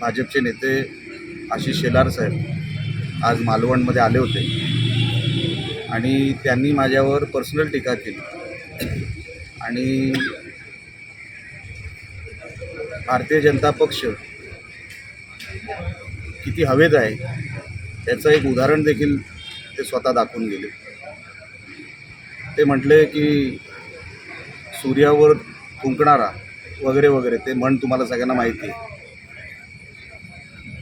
भाजपचे नेते आशिष शेलार साहेब आज मालवणमध्ये आले होते आणि त्यांनी माझ्यावर पर्सनल टीका केली आणि भारतीय जनता पक्ष किती हवेत आहे त्याचं एक उदाहरण देखील ते स्वतः दाखवून गेले। ते म्हटले की सूर्यावर फुंकणारा वगैरे वगैरे, ते म्हण तुम्हाला सगळ्यांना माहिती आहे।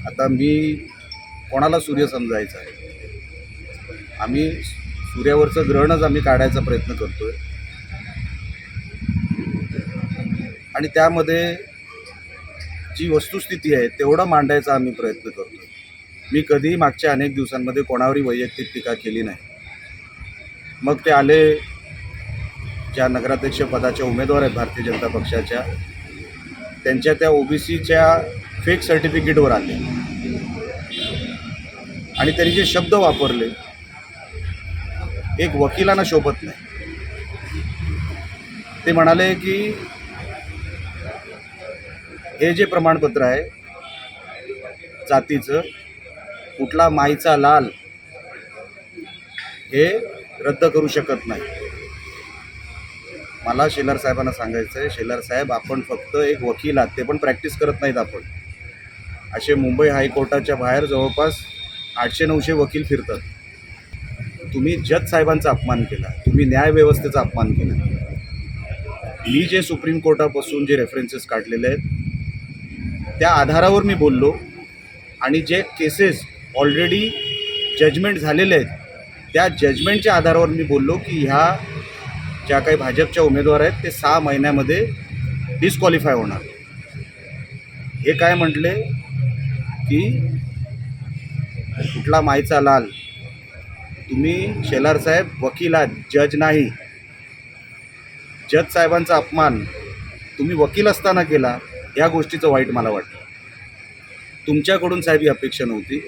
आता मी कोणाला सूर्य समजायचा आहे? आम्ही सूर्यावरचं ग्रहणच आम्ही काढायचा प्रयत्न करतोय आणि त्यामध्ये जी वस्तुस्थिती आहे तेवढं मांडायचा आम्ही प्रयत्न करतोय। मी कधीही मागच्या अनेक दिवसांमध्ये कोणावरही वैयक्तिक टीका केली नाही। मग ते आले ज्या नगराध्यक्ष पदाच्या उमेदवार आहेत भारतीय जनता पक्षाच्या, त्यांच्या त्या ओबीसीच्या फेक सर्टिफिकेटवर आले आणि त्यांनी जे शब्द वापरले एक वकिलांना शोभत नाही। ते म्हणाले की हे जे प्रमाणपत्र आहे जातीचं, कुठला माईचा लाल, हे रद्द करू शकत नाही। मला शेलार साहेबांना सांगायचं आहे, शेलार साहेब आपण फक्त एक वकील आहात, ते पण प्रॅक्टिस करत नाहीत। आपण असे मुंबई हायकोर्टाच्या बाहेर जवळपास 800-900 वकील फिरतात। तुम्ही जज साहेबांचा अपमान केला, तुम्ही न्यायव्यवस्थेचा अपमान केला। मी जे सुप्रीम कोर्टापासून जे रेफरन्सेस काढलेले आहेत त्या आधारावर मी बोललो आणि जे केसेस ऑलरेडी जजमेंट झालेले आहेत त्या जजमेंटच्या आधारावर मी बोललो की ह्या ज्या काही भाजपच्या उमेदवार आहेत ते 6 महिन्यामध्ये डिस्क्वालिफाय होणार। हे काय म्हटले की कुठला माईचा लाल, तुम्ही शेलार साहेब वकील आहात, जज नाही। जज साहेबांचा अपमान तुम्ही वकील असताना केला, या गोष्टीचं वाईट मला वाटतं। तुमच्याकडून साहेब ही अपेक्षा नव्हती।